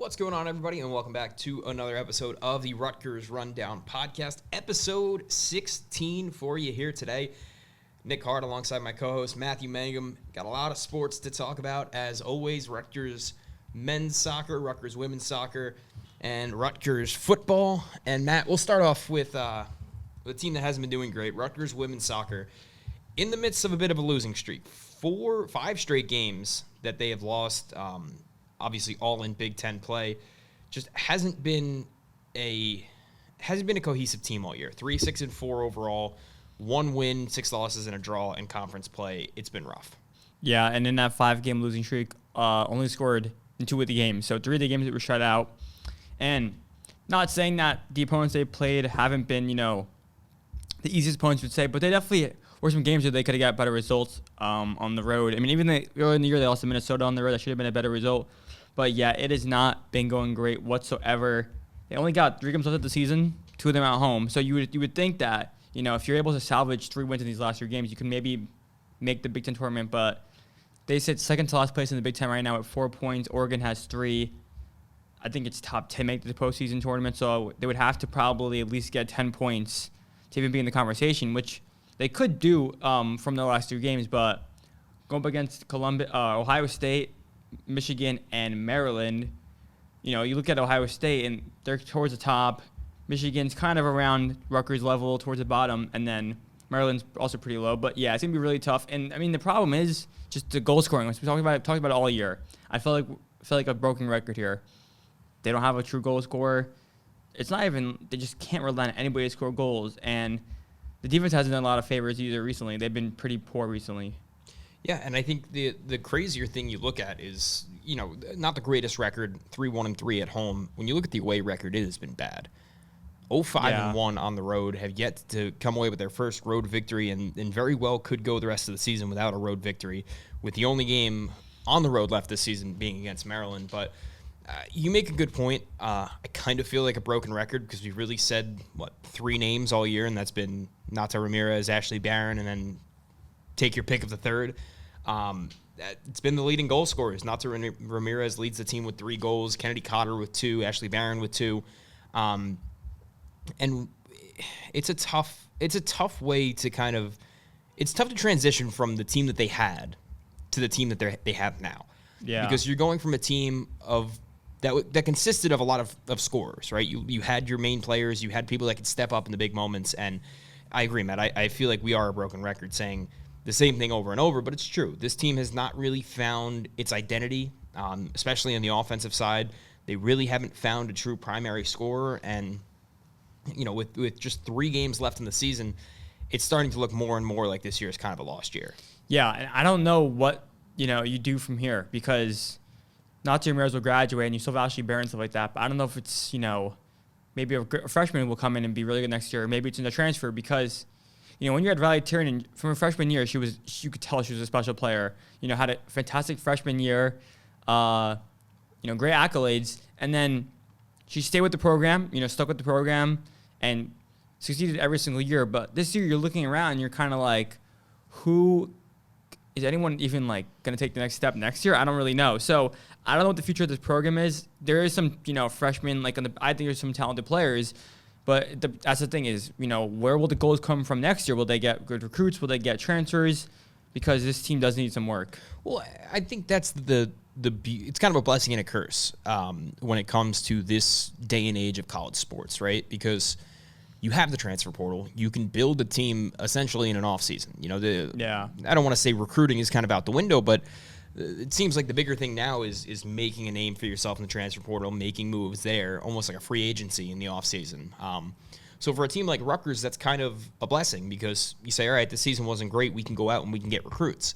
What's going on, everybody, and welcome back to another episode of the Rutgers Rundown podcast, episode 16 for you here today. Nick Hart alongside my co-host Matthew Mangam. Got a lot of sports to talk about, as always. Rutgers men's soccer, Rutgers women's soccer, and Rutgers football. And Matt, we'll start off with a team that hasn't been doing great, Rutgers women's soccer, in the midst of a bit of a losing streak. 5 straight games that they have lost, obviously all in Big Ten play. Just hasn't been a cohesive team all year. 3-6-4 overall, 1 win, 6 losses, and a draw in conference play. It's been rough. Yeah, and in that 5-game losing streak, only scored in 2 of the games. So 3 of the games that were shut out. And not saying that the opponents they played haven't been, the easiest opponents would say, but they definitely were some games where they could have got better results on the road. I mean, even early in the year, they lost to Minnesota on the road. That should have been a better result. But, yeah, it has not been going great whatsoever. They only got 3 games left of the season, 2 of them at home. So you would think that, if you're able to salvage 3 wins in these last 3 games, you can maybe make the Big Ten tournament. But they sit second to last place in the Big Ten right now at 4 points. Oregon has 3. I think it's top 10 make the postseason tournament. So they would have to probably at least get 10 points to even be in the conversation, which they could do from the last 2 games. But going up against Ohio State, Michigan, and Maryland, you look at Ohio State, and they're towards the top. Michigan's kind of around Rutgers level towards the bottom, and then Maryland's also pretty low. But, yeah, it's going to be really tough. And, I mean, the problem is just the goal scoring. We talked about it all year. I feel like a broken record here. They don't have a true goal scorer. It's not even – they just can't rely on anybody to score goals. And the defense hasn't done a lot of favors either recently. They've been pretty poor recently. Yeah, and I think the crazier thing you look at is, not the greatest record, 3-1-3 at home. When you look at the away record, it has been bad. 0-5-1 on the road, have yet to come away with their first road victory, and very well could go the rest of the season without a road victory, with the only game on the road left this season being against Maryland. But you make a good point. I kind of feel like a broken record because we've really said, 3 names all year, and that's been Nata Ramirez, Ashley Barron, and then take your pick of the third. It's been the leading goal scorers. Nata Ramirez leads the team with 3 goals, Kennedy Cotter with 2, Ashley Barron with 2. And it's a tough way to it's tough to transition from the team that they had to the team that they have now. Yeah. Because you're going from a team that consisted of a lot of scorers, right? You had your main players, you had people that could step up in the big moments, and I agree, Matt. I feel like we are a broken record saying the same thing over and over, but it's true. This team has not really found its identity, especially on the offensive side. They really haven't found a true primary scorer, and with just 3 games left in the season, it's starting to look more and more like this year is kind of a lost year. Yeah, and I don't know what you do from here, because Nata Ramirez will graduate and you still have Ashley Barron and stuff like that, but I don't know if it's maybe a freshman will come in and be really good next year, or maybe it's in the transfer, because when you're at Riley Tiernan, from her freshman year, you could tell she was a special player. Had a fantastic freshman year, great accolades, and then she stayed with the program, stuck with the program, and succeeded every single year. But this year, you're looking around, and you're kind of like, who is anyone even going to take the next step next year? I don't really know. So I don't know what the future of this program is. There is some freshmen I think there's some talented players. But that's the thing is, where will the goals come from next year? Will they get good recruits? Will they get transfers? Because this team does need some work. Well, I think that's it's kind of a blessing and a curse when it comes to this day and age of college sports, right? Because you have the transfer portal. You can build a team essentially in an off season. I don't want to say recruiting is kind of out the window, but it seems like the bigger thing now is making a name for yourself in the transfer portal, making moves there, almost like a free agency in the offseason. So for a team like Rutgers, that's kind of a blessing, because you say, all right, the season wasn't great, we can go out and we can get recruits.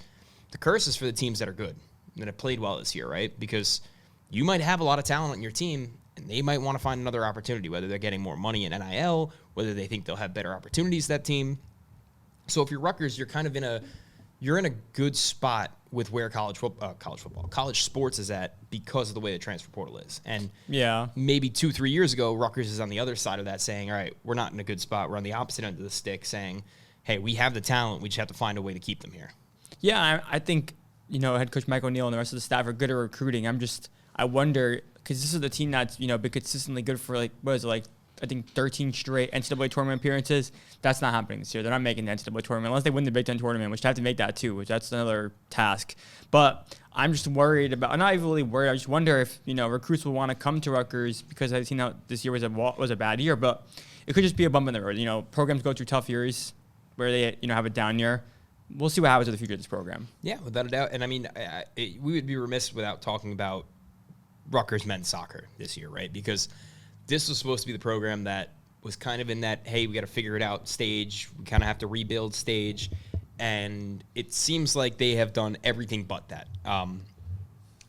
The curse is for the teams that are good, that have played well this year, right? Because you might have a lot of talent on your team, and they might want to find another opportunity, whether they're getting more money in NIL, whether they think they'll have better opportunities, that team. So if you're Rutgers, you're kind of in a good spot with where college sports is at, because of the way the transfer portal is. And maybe 2-3 years ago, Rutgers is on the other side of that saying, all right, we're not in a good spot. We're on the opposite end of the stick saying, hey, we have the talent. We just have to find a way to keep them here. Yeah, I think, head coach Mike O'Neill and the rest of the staff are good at recruiting. I wonder because this is the team that's, been consistently good for, I think 13 straight NCAA tournament appearances. That's not happening this year. They're not making the NCAA tournament unless they win the Big Ten tournament, which they have to make that too, which that's another task. But I'm just worried about, I'm not even really worried. I just wonder if, recruits will want to come to Rutgers because I've seen how this year was a bad year, but it could just be a bump in the road. Programs go through tough years where they, have a down year. We'll see what happens with the future of this program. Yeah, without a doubt. And I mean, we would be remiss without talking about Rutgers men's soccer this year, right? Because this was supposed to be the program that was kind of in that, hey, we got to figure it out stage. We kind of have to rebuild stage. And it seems like they have done everything but that.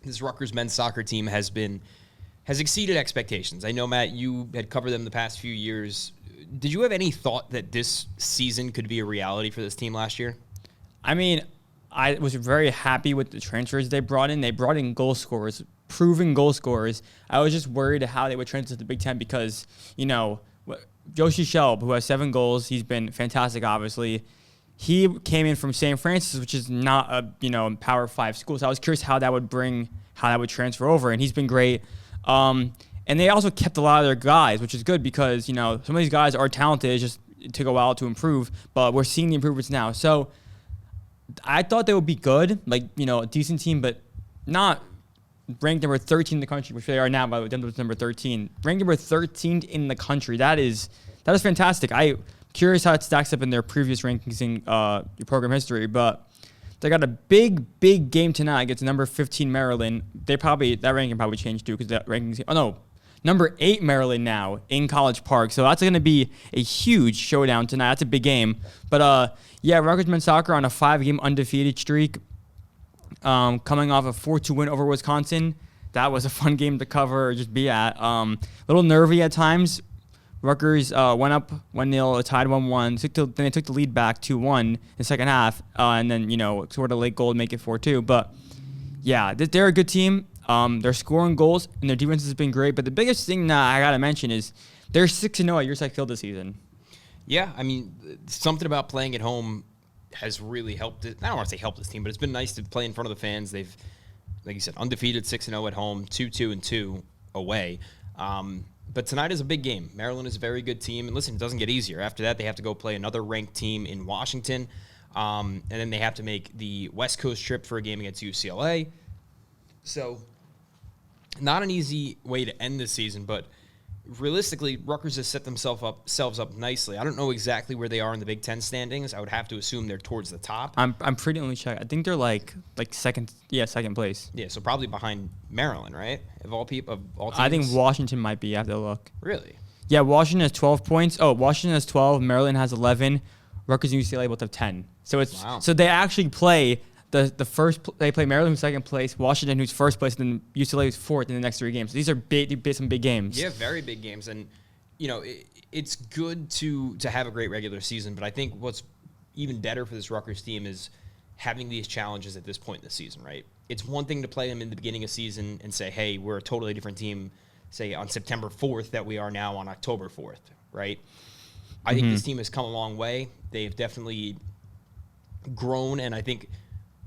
This Rutgers men's soccer team has exceeded expectations. I know, Matt, you had covered them the past few years. Did you have any thought that this season could be a reality for this team last year? I mean, I was very happy with the transfers they brought in. They brought in goal scorers, proven goal scorers. I was just worried how they would transfer to the Big Ten because, Joshi Shelb, who has 7 goals, he's been fantastic, obviously. He came in from St. Francis, which is not a, Power 5 school. So I was curious how that would transfer over, and he's been great. And they also kept a lot of their guys, which is good because, some of these guys are talented. It just took a while to improve, but we're seeing the improvements now. So I thought they would be good, a decent team, but not ranked number 13 in the country, which they are now, by the way, number 13. Ranked number 13 in the country. That is fantastic. I'm curious how it stacks up in their previous rankings in your program history, but they got a big game tonight against number 15 Maryland. That ranking probably changed too because that rankings. Oh no, number 8 Maryland now in College Park. So that's going to be a huge showdown tonight. That's a big game. But Rutgers men's soccer on a 5-game undefeated streak, coming off a 4-2 win over Wisconsin. That was a fun game to cover or just be at. A little nervy at times. Rutgers went up 1-0, tied 1-1. Then they took the lead back 2-1 in the second half, and then scored a late goal to make it 4-2. But yeah, they're a good team. They're scoring goals and their defense has been great. But the biggest thing that I gotta mention is they're 6-0 at Yurcek Field this season. Yeah, I mean, something about playing at home has really helped it. I don't want to say helped this team, but it's been nice to play in front of the fans. They've, like you said, undefeated 6-0 at home, 2-2 away. But tonight is a big game. Maryland is a very good team. And listen, it doesn't get easier. After that, they have to go play another ranked team in Washington. And then they have to make the West Coast trip for a game against UCLA. So not an easy way to end the season, but realistically, Rutgers has set themselves up nicely. I don't know exactly where they are in the Big Ten standings. I would have to assume they're towards the top. I'm pretty only check. I think they're like second place. Yeah, so probably behind Maryland, right? Of all teams. I think Washington might be. I have to look. Really? Yeah, Washington has 12 points. Oh, Washington has 12. Maryland has 11. Rutgers and UCLA both have 10. So so they actually play. They play Maryland, who's second place, Washington, who's first place, and then UCLA, who's fourth in the next 3 games. So these are some big games. Yeah, very big games. And, it's good to have a great regular season, but I think what's even better for this Rutgers team is having these challenges at this point in the season, right? It's one thing to play them in the beginning of season and say, hey, we're a totally different team, say, on September 4th that we are now on October 4th, right? I think this team has come a long way. They've definitely grown, and I think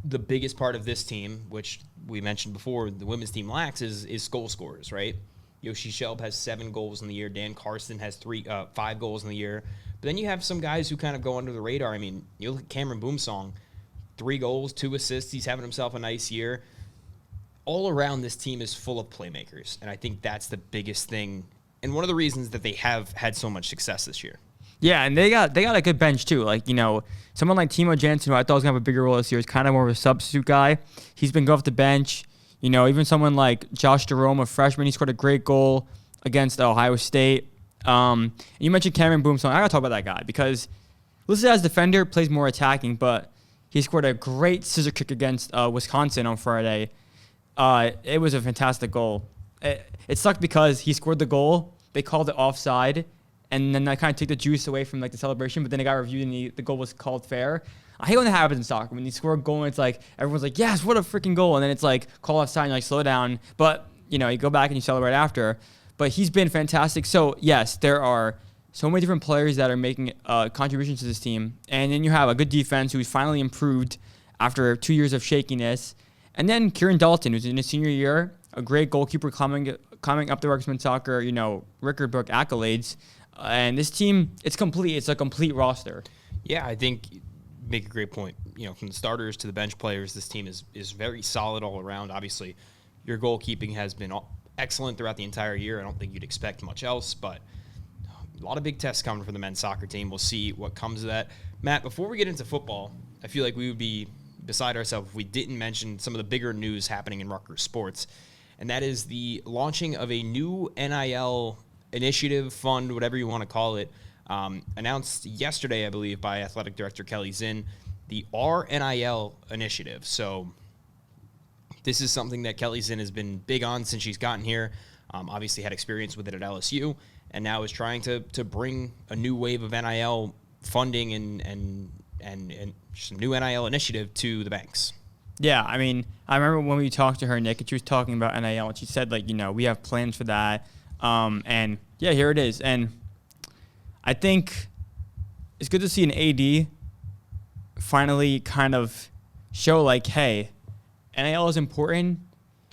the biggest part of this team, which we mentioned before, the women's team lacks, is goal scorers, right? Yoshi Shelb has 7 goals in the year. Dan Carson has 5 goals in the year. But then you have some guys who kind of go under the radar. I mean, you look at Cameron Boomsong, 3 goals, 2 assists. He's having himself a nice year. All around, this team is full of playmakers, and I think that's the biggest thing, and one of the reasons that they have had so much success this year. Yeah, and they got a good bench too. Someone like Timo Jansen, who I thought was gonna have a bigger role this year, is kind of more of a substitute guy. He's been good off the bench. Even someone like Josh Jerome, a freshman, he scored a great goal against Ohio State. You mentioned Cameron Boomsong. I gotta talk about that guy because listed as defender, plays more attacking, but he scored a great scissor kick against Wisconsin on Friday. It was a fantastic goal. It sucked because he scored the goal. They called it offside. And then I kind of took the juice away from the celebration, but then it got reviewed and the goal was called fair. I hate when that happens in soccer. When you score a goal and it's everyone's like, yes, what a freaking goal. And then it's call offside and slow down. But, you go back and you celebrate after. But he's been fantastic. So, yes, there are so many different players that are making contributions to this team. And then you have a good defense who's finally improved after 2 years of shakiness. And then Kieran Dalton, who's in his senior year, a great goalkeeper climbing up the Rutgers men's soccer, record book accolades. And this team, it's complete. It's a complete roster. Yeah, I think you make a great point. From the starters to the bench players, this team is very solid all around. Obviously, your goalkeeping has been excellent throughout the entire year. I don't think you'd expect much else, but a lot of big tests coming for the men's soccer team. We'll see what comes of that. Matt, before we get into football, I feel like we would be beside ourselves if we didn't mention some of the bigger news happening in Rutgers sports, and that is the launching of a new NIL initiative, fund, whatever you want to call it, announced yesterday, I believe, by Athletic Director Kelly Zinn, the RNIL initiative. So this is something that Kelly Zinn has been big on since she's gotten here. Obviously had experience with it at LSU, and now is trying to bring a new wave of NIL funding and some new NIL initiative to the banks. Yeah, I mean, I remember when we talked to her, Nick, and she was talking about NIL, and she said, we have plans for that. And, yeah, here it is. And I think it's good to see an AD finally kind of show, hey, NIL is important,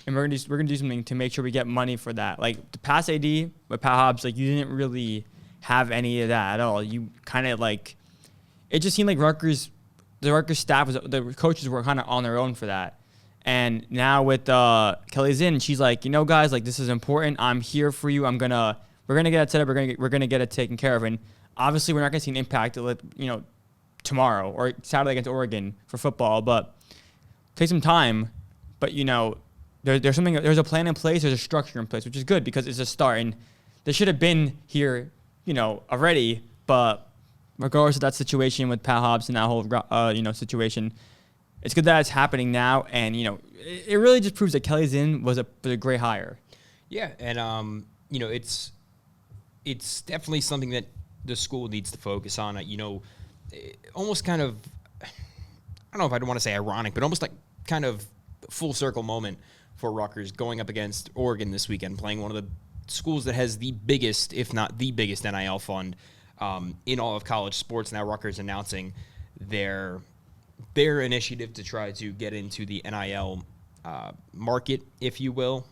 and we're gonna do something to make sure we get money for that. Like, the past AD with Pat Hobbs, you didn't really have any of that at all. You kind of, it just seemed like the Rutgers staff, the coaches were kind of on their own for that. And now with Kelly Zinn, she's like, guys, this is important. I'm here for you. We're gonna get it set up. We're gonna get it taken care of. And obviously, we're not gonna see an impact, tomorrow or Saturday against Oregon for football. But take some time. But there's something. There's a plan in place. There's a structure in place, which is good because it's a start. And they should have been here, already. But regardless of that situation with Pat Hobbs and that whole situation, it's good that it's happening now, and it really just proves that Kelly Zinn was a great hire. Yeah, and it's definitely something that the school needs to focus on. Almost kind of, I don't know if I'd want to say ironic, but almost kind of full circle moment for Rutgers going up against Oregon this weekend, playing one of the schools that has the biggest, if not the biggest, NIL fund in all of college sports. Now Rutgers announcing their initiative to try to get into the NIL market, if you will.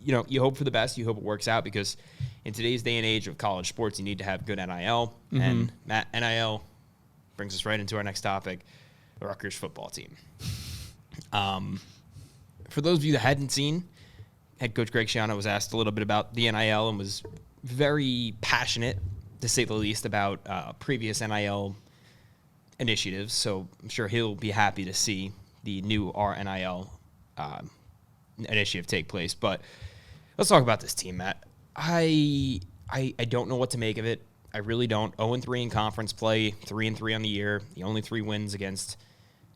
You hope for the best. You hope it works out because in today's day and age of college sports, you need to have good NIL. Mm-hmm. And Matt, NIL brings us right into our next topic, the Rutgers football team. For those of you that hadn't seen, head coach Greg Schiano was asked a little bit about the NIL and was very passionate, to say the least, about previous NIL initiatives. So I'm sure he'll be happy to see the new RNIL initiative take place. But let's talk about this team, Matt. I don't know what to make of it. I really don't. 0-3 in conference play, 3-3 on the year. The only 3 wins against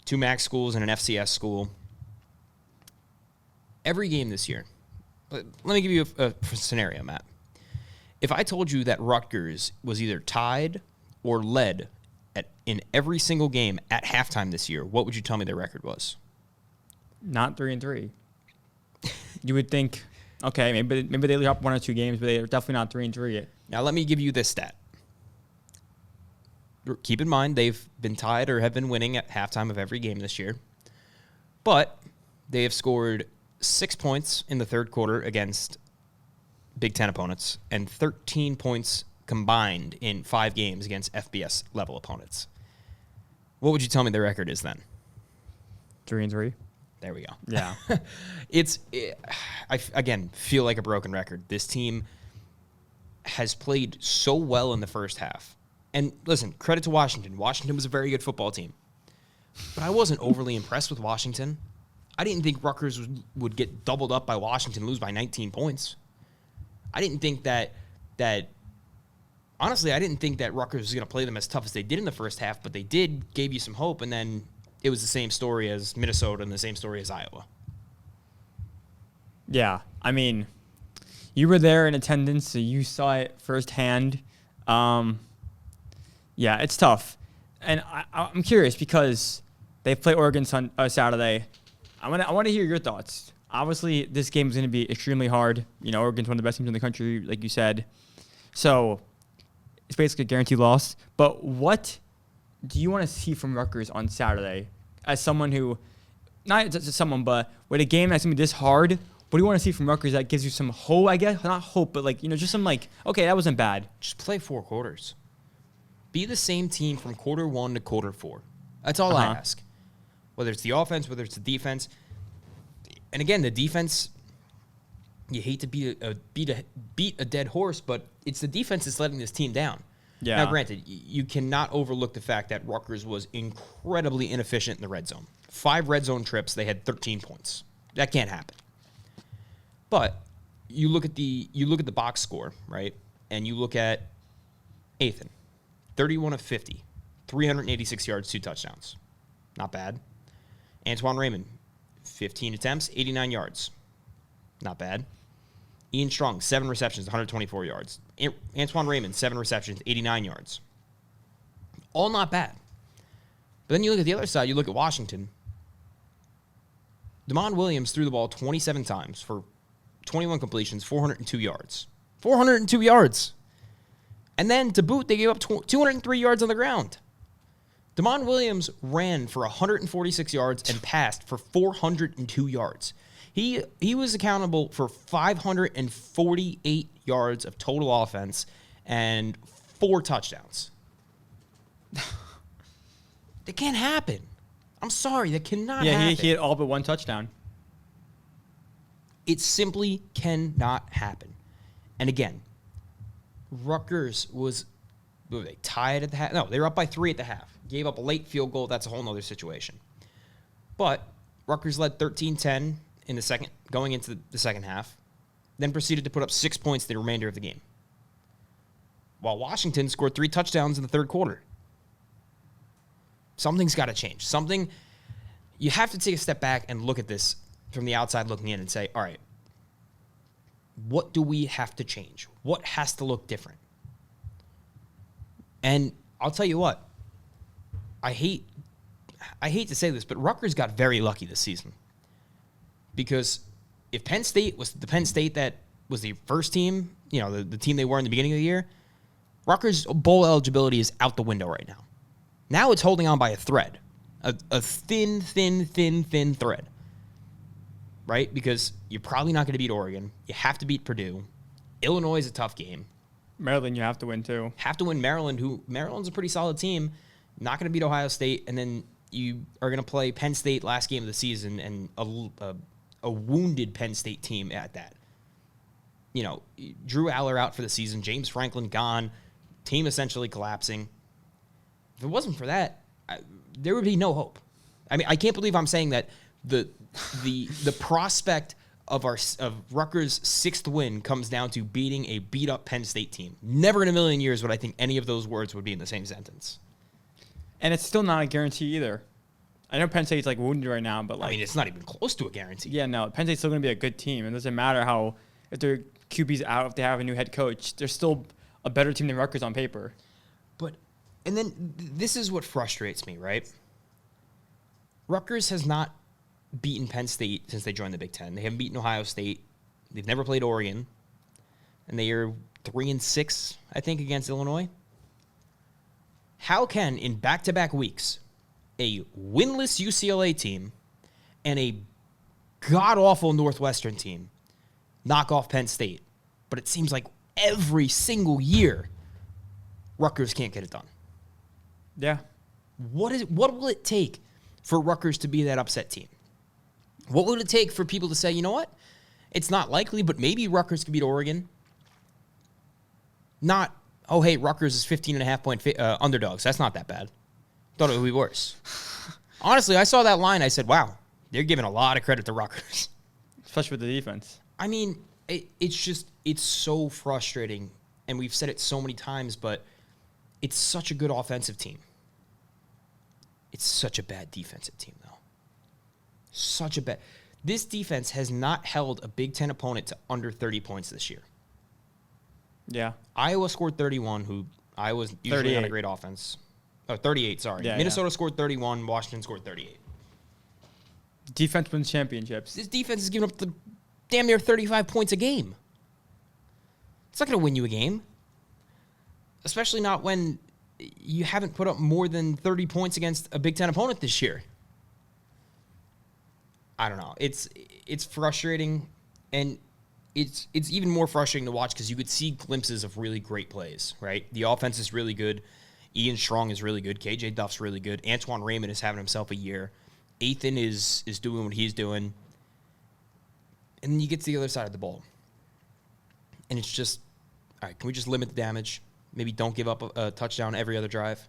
2 MAC schools and an FCS school. Every game this year. Let me give you a scenario, Matt. If I told you that Rutgers was either tied or led in every single game at halftime this year, what would you tell me their record was? Not 3-3. You would think, okay, maybe they dropped 1 or 2 games, but they're definitely not 3-3 yet. Now let me give you this stat. Keep in mind they've been tied or have been winning at halftime of every game this year, but they have scored 6 points in the third quarter against Big Ten opponents and 13 points combined in 5 games against FBS level opponents. What would you tell me their record is then? 3-3. There we go. Yeah. I again feel like a broken record. This team has played so well in the first half. And listen, credit to Washington. Washington was a very good football team. But I wasn't overly impressed with Washington. I didn't think Rutgers would get doubled up by Washington, lose by 19 points. I didn't think that honestly, I didn't think that Rutgers was going to play them as tough as they did in the first half, but they did, gave you some hope, and then it was the same story as Minnesota and the same story as Iowa. Yeah, I mean, you were there in attendance, so you saw it firsthand. Yeah, it's tough. And I'm curious because they play Oregon Saturday. I want to hear your thoughts. Obviously, this game is going to be extremely hard. Oregon's one of the best teams in the country, like you said. So it's basically a guaranteed loss. But what do you want to see from Rutgers on Saturday as someone who, not just someone, but with a game that's going to be this hard, what do you want to see from Rutgers that gives you some hope, I guess? Not hope, but like, just some like, okay, that wasn't bad. Just play 4 quarters. Be the same team from quarter 1 to quarter 4. That's all I ask. Whether it's the offense, whether it's the defense. And again, the defense, you hate to beat a dead horse, but it's the defense that's letting this team down. Yeah. Now, granted, you cannot overlook the fact that Rutgers was incredibly inefficient in the red zone. 5 red zone trips, they had 13 points. That can't happen. But you look at the box score, right? And you look at Athan, 31 of 50, 386 yards, 2 touchdowns. Not bad. Antoine Raymond, 15 attempts, 89 yards. Not bad. Ian Strong, 7 receptions, 124 yards. Antoine Raymond, 7 receptions, 89 yards. All not bad. But then you look at the other side, you look at Washington. Damon Williams threw the ball 27 times for 21 completions, 402 yards. 402 yards. And then to boot, they gave up 203 yards on the ground. Damon Williams ran for 146 yards and passed for 402 yards. He was accountable for 548 yards of total offense and 4 touchdowns. That can't happen. I'm sorry, that cannot happen. Yeah, he had all but 1 touchdown. It simply cannot happen. And again, Rutgers were they tied at the half? No, they were up by 3 at the half. Gave up a late field goal. That's a whole nother situation. But Rutgers led 13-10 in the second, going into the second half, then proceeded to put up 6 points the remainder of the game. While Washington scored 3 touchdowns in the third quarter. Something's got to change. You have to take a step back and look at this from the outside looking in and say, all right, what do we have to change? What has to look different? And I'll tell you what, I hate to say this, but Rutgers got very lucky this season. Because if Penn State was the Penn State that was the first team, the team they were in the beginning of the year, Rutgers' bowl eligibility is out the window right now. Now it's holding on by a thread, a thin thread, right? Because you're probably not going to beat Oregon. You have to beat Purdue. Illinois is a tough game. Maryland, you have to win too. Have to win Maryland, Maryland's a pretty solid team. Not going to beat Ohio State, and then you are going to play Penn State last game of the season, and a wounded Penn State team at that. Drew Aller out for the season, James Franklin gone, team essentially collapsing. If it wasn't for that, there would be no hope. I mean, I can't believe I'm saying that the prospect of Rutgers' 6th win comes down to beating a beat-up Penn State team. Never in a million years would I think any of those words would be in the same sentence. And it's still not a guarantee either. I know Penn State's wounded right now, but it's not even close to a guarantee. Yeah, no, Penn State's still going to be a good team. It doesn't matter if their QB's out, if they have a new head coach, they're still a better team than Rutgers on paper. And then this is what frustrates me, right? Rutgers has not beaten Penn State since they joined the Big Ten. They haven't beaten Ohio State. They've never played Oregon. And they are 3-6, I think, against Illinois. How can, in back-to-back weeks, a winless UCLA team and a god-awful Northwestern team knock off Penn State? But it seems like every single year, Rutgers can't get it done. Yeah. What will it take for Rutgers to be that upset team? What would it take for people to say, you know what? It's not likely, but maybe Rutgers could beat Oregon. Not, oh, hey, Rutgers is 15.5-point underdogs. That's not that bad. Thought it would be worse. Honestly, I saw that line. I said, wow, they're giving a lot of credit to Rutgers. Especially with the defense. I mean, it's so frustrating, and we've said it so many times, but it's such a good offensive team. It's such a bad defensive team, though. This defense has not held a Big Ten opponent to under 30 points this year. Yeah. Iowa scored 31, Iowa's usually on a great offense. Oh, 38, sorry. Yeah, Minnesota scored 31, Washington scored 38. Defense wins championships. This defense is giving up the damn near 35 points a game. It's not going to win you a game. Especially not when you haven't put up more than 30 points against a Big Ten opponent this year. I don't know. It's frustrating. And it's even more frustrating to watch because you could see glimpses of really great plays, right? The offense is really good. Ian Strong is really good. KJ Duff's really good. Antoine Raymond is having himself a year. Ethan is doing what he's doing. And then you get to the other side of the ball. And it's just, all right, can we just limit the damage? Maybe don't give up a touchdown every other drive.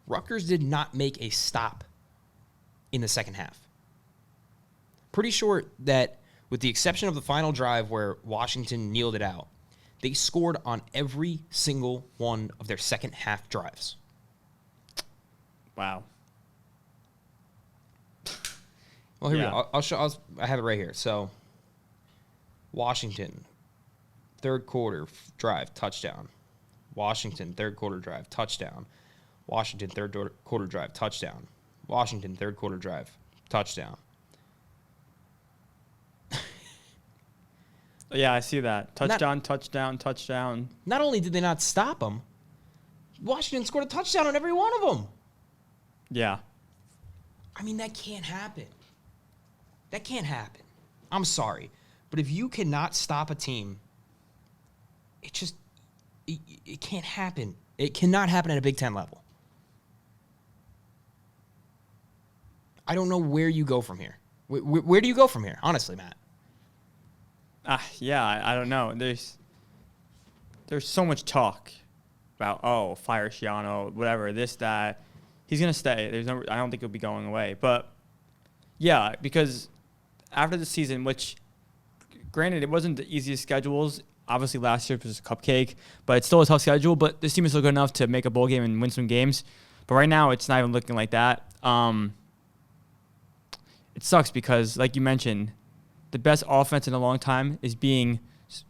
Rutgers did not make a stop in the second half. Pretty sure that with the exception of the final drive where Washington kneeled it out, they scored on every single one of their second half drives. Wow. Well, here we go. I'll show. I have it right here. So, Washington, third quarter drive, touchdown. Washington, third quarter drive, touchdown. Washington, third quarter drive, touchdown. Washington, third quarter drive, touchdown. Yeah, I see that. Touchdown. Not only did they not stop them, Washington scored a touchdown on every one of them. Yeah. I mean, that can't happen. That can't happen. I'm sorry. But if you cannot stop a team, it can't happen. It cannot happen at a Big Ten level. I don't know where you go from here. Where do you go from here, honestly, Matt? Yeah, I don't know. There's so much talk about, fire Schiano, whatever, this, that. He's going to stay. I don't think he'll be going away. But, yeah, because after the season, which, granted, it wasn't the easiest schedules. Obviously, last year was a cupcake, but it's still a tough schedule. But this team is still good enough to make a bowl game and win some games. But right now, it's not even looking like that. It sucks because, like you mentioned, the best offense in a long time is being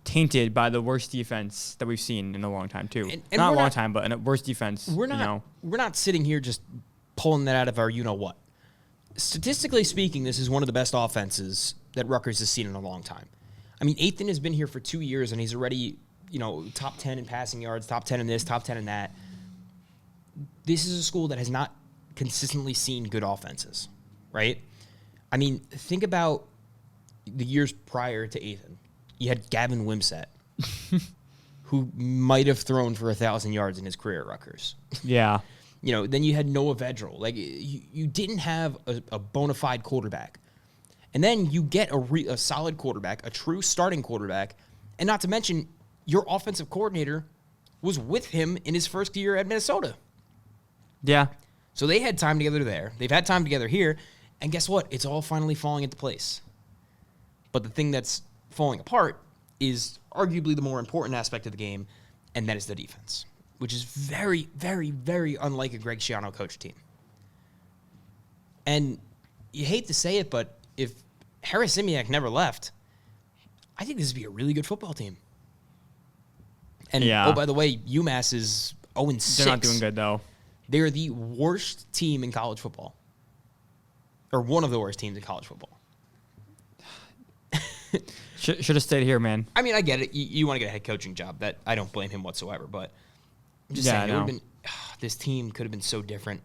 tainted by the worst defense that we've seen in a long time, too. And not a long time, but a worst defense. We're not sitting here just pulling that out of our you-know-what. Statistically speaking, this is one of the best offenses that Rutgers has seen in a long time. I mean, Ethan has been here for 2 years, and he's already, top 10 in passing yards, top 10 in this, top 10 in that. This is a school that has not consistently seen good offenses, right? I mean, think about the years prior to Ethan. You had Gavin Wimsett, who might have thrown for 1,000 yards in his career at Rutgers. Yeah. Then you had Noah Vedral. Like, you didn't have a bona fide quarterback. And then you get a solid quarterback, a true starting quarterback, and not to mention your offensive coordinator was with him in his first year at Minnesota. Yeah. So they had time together there. They've had time together here. And guess what? It's all finally falling into place. But the thing that's falling apart is arguably the more important aspect of the game, and that is the defense, which is very, very, very unlike a Greg Schiano coach team. And you hate to say it, but if Harris Simiak never left, I think this would be a really good football team. And, by the way, UMass is 0-6. They're not doing good, though. They're the worst team in college football. Or one of the worst teams in college football. Should have stayed here, man. I mean, I get it. You want to get a head coaching job. That I don't blame him whatsoever. But I'm just saying, it would have been, this team could have been so different.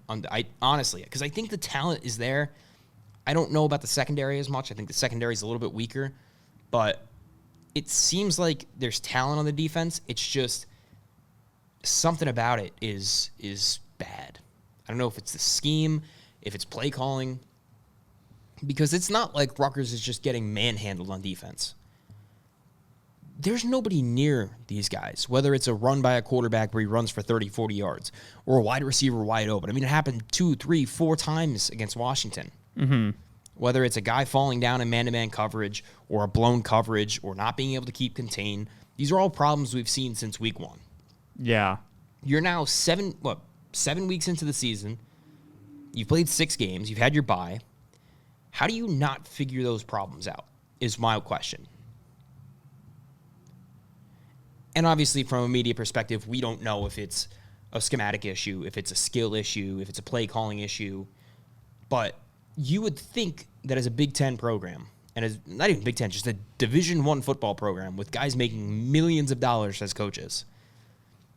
Honestly, because I think the talent is there. I don't know about the secondary as much. I think the secondary is a little bit weaker. But it seems like there's talent on the defense. It's just something about it is bad. I don't know if it's the scheme, if it's play calling. Because it's not like Rutgers is just getting manhandled on defense. There's nobody near these guys, whether it's a run by a quarterback where he runs for 30, 40 yards, or a wide receiver wide open. I mean, it happened 2, 3, 4 times against Washington. Mm-hmm. Whether it's a guy falling down in man-to-man coverage, or a blown coverage, or not being able to keep contained. These are all problems we've seen since week 1. Yeah. You're now 7 weeks into the season. You've played 6 games. You've had your bye. How do you not figure those problems out is my question. And obviously, from a media perspective, we don't know if it's a schematic issue, if it's a skill issue, if it's a play calling issue. But you would think that as a Big Ten program, and as not even Big Ten, just a Division I football program with guys making millions of dollars as coaches,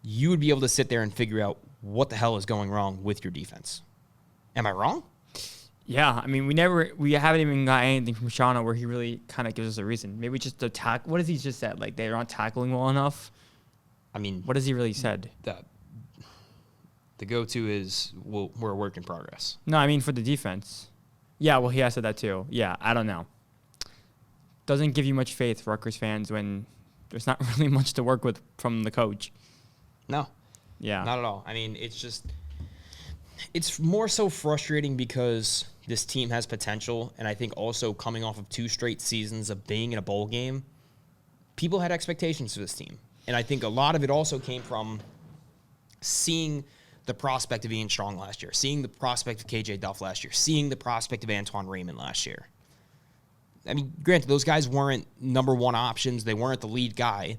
you would be able to sit there and figure out what the hell is going wrong with your defense. Am I wrong? Yeah, I mean, we haven't even got anything from Shauna where he really kind of gives us a reason. Maybe just the what has he just said? Like, they're not tackling well enough? I mean, what has he really said? The go-to is we're a work in progress. No, I mean for the defense. Yeah, well, he has said that too. Yeah, I don't know. Doesn't give you much faith, Rutgers fans, when there's not really much to work with from the coach. No. Yeah. Not at all. I mean, it's more so frustrating because this team has potential, and I think also coming off of 2 straight seasons of being in a bowl game, people had expectations for this team. And I think a lot of it also came from seeing the prospect of Ian Strong last year, seeing the prospect of KJ Duff last year, seeing the prospect of Antoine Raymond last year. I mean, granted, those guys weren't number 1 options. They weren't the lead guy.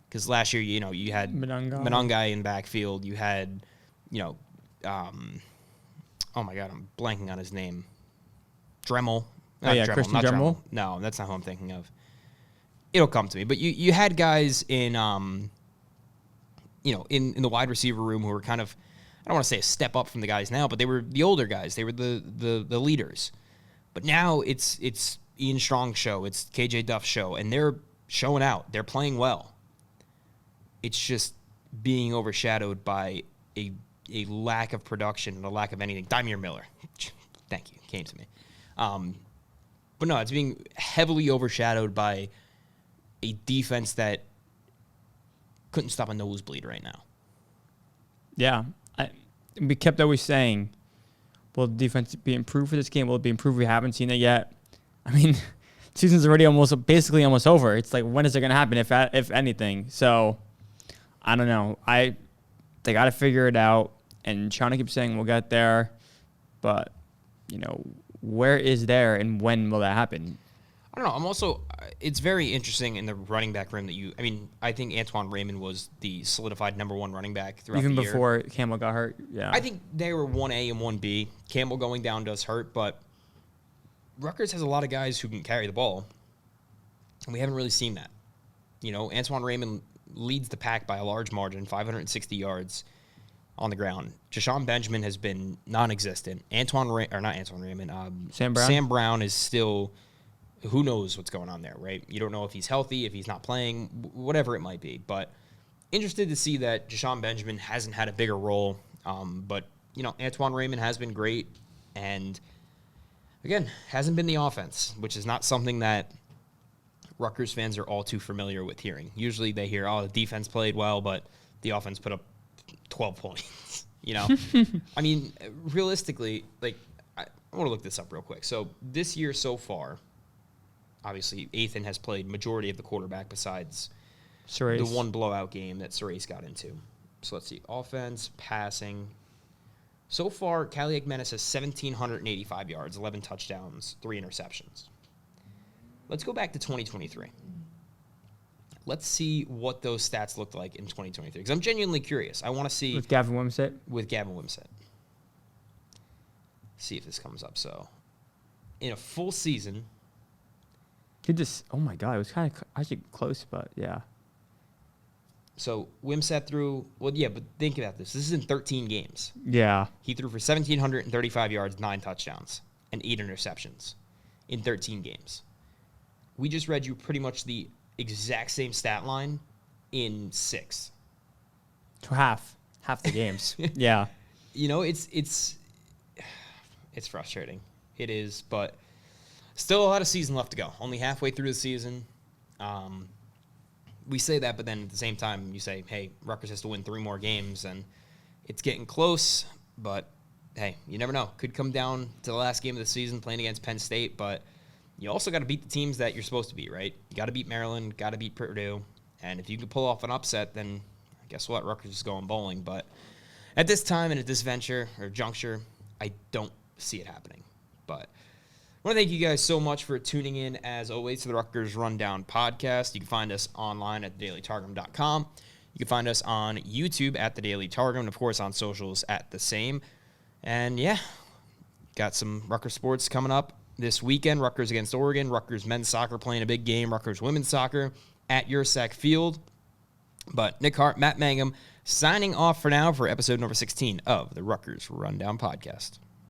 Because last year, you had Monangai in backfield. You had, oh my God, I'm blanking on his name. Dremel. Christian Dremel? No, that's not who I'm thinking of. It'll come to me. But you had guys in, in the wide receiver room who were kind of, I don't want to say a step up from the guys now, but they were the older guys. They were the leaders. But now it's Ian Strong's show. It's KJ Duff's show. And they're showing out. They're playing well. It's just being overshadowed by a lack of production and a lack of anything. Dymere Miller. Thank you. Came to me. But no, it's being heavily overshadowed by a defense that couldn't stop a nosebleed right now. Yeah. We kept always saying, will the defense be improved for this game? Will it be improved? We haven't seen it yet. I mean, season's already basically almost over. It's like, when is it going to happen, if anything? So, I don't know. They got to figure it out. And Shauna keeps saying we'll get there. But, where is there and when will that happen? I don't know. I'm also, it's very interesting in the running back room I think Antoine Raymond was the solidified number 1 running back throughout the year. Even before Campbell got hurt, yeah. I think they were 1A and 1B. Campbell going down does hurt, but Rutgers has a lot of guys who can carry the ball, and we haven't really seen that. Antoine Raymond leads the pack by a large margin, 560 yards on the ground. Jashawn Benjamin has been non-existent. Sam Brown is still... Who knows what's going on there, right? You don't know if he's healthy, if he's not playing, whatever it might be. But interested to see that Jashawn Benjamin hasn't had a bigger role. But, Antoine Raymond has been great. And, again, hasn't been the offense, which is not something that Rutgers fans are all too familiar with hearing. Usually they hear, the defense played well, but the offense put up 12 points, I mean, realistically, I want to look this up real quick. So this year so far, obviously, Athan has played majority of the quarterback besides Surace. The one blowout game that Surace got into. So let's see. Offense, passing. So far, Kaliak Menace has 1,785 yards, 11 touchdowns, 3 interceptions. Let's go back to 2023. Let's see what those stats looked like in 2023. Because I'm genuinely curious. I want to see... With Gavin Wimsatt? With Gavin Wimsatt. See if this comes up. So, in a full season... oh my God, it was kind of actually close, but yeah. So Wimsatt threw, but think about this. This is in 13 games. Yeah. He threw for 1,735 yards, 9 touchdowns, and 8 interceptions in 13 games. We just read you pretty much the exact same stat line in 6. So half the games. Yeah. It's frustrating. It is, but... Still a lot of season left to go. Only halfway through the season. We say that, but then at the same time, you say, hey, Rutgers has to win 3 more games, and it's getting close, but, hey, you never know. Could come down to the last game of the season playing against Penn State, but you also got to beat the teams that you're supposed to beat, right? You got to beat Maryland, got to beat Purdue, and if you can pull off an upset, then guess what? Rutgers is going bowling, but at this time and at this juncture, I don't see it happening, but... I want to thank you guys so much for tuning in, as always, to the Rutgers Rundown podcast. You can find us online at thedailytargum.com. You can find us on YouTube at The Daily Targum, and, of course, on socials at the same. And, yeah, got some Rutgers sports coming up this weekend. Rutgers against Oregon. Rutgers men's soccer playing a big game. Rutgers women's soccer at Ursack Field. But Nick Hart, Matt Mangam, signing off for now for episode number 16 of the Rutgers Rundown podcast.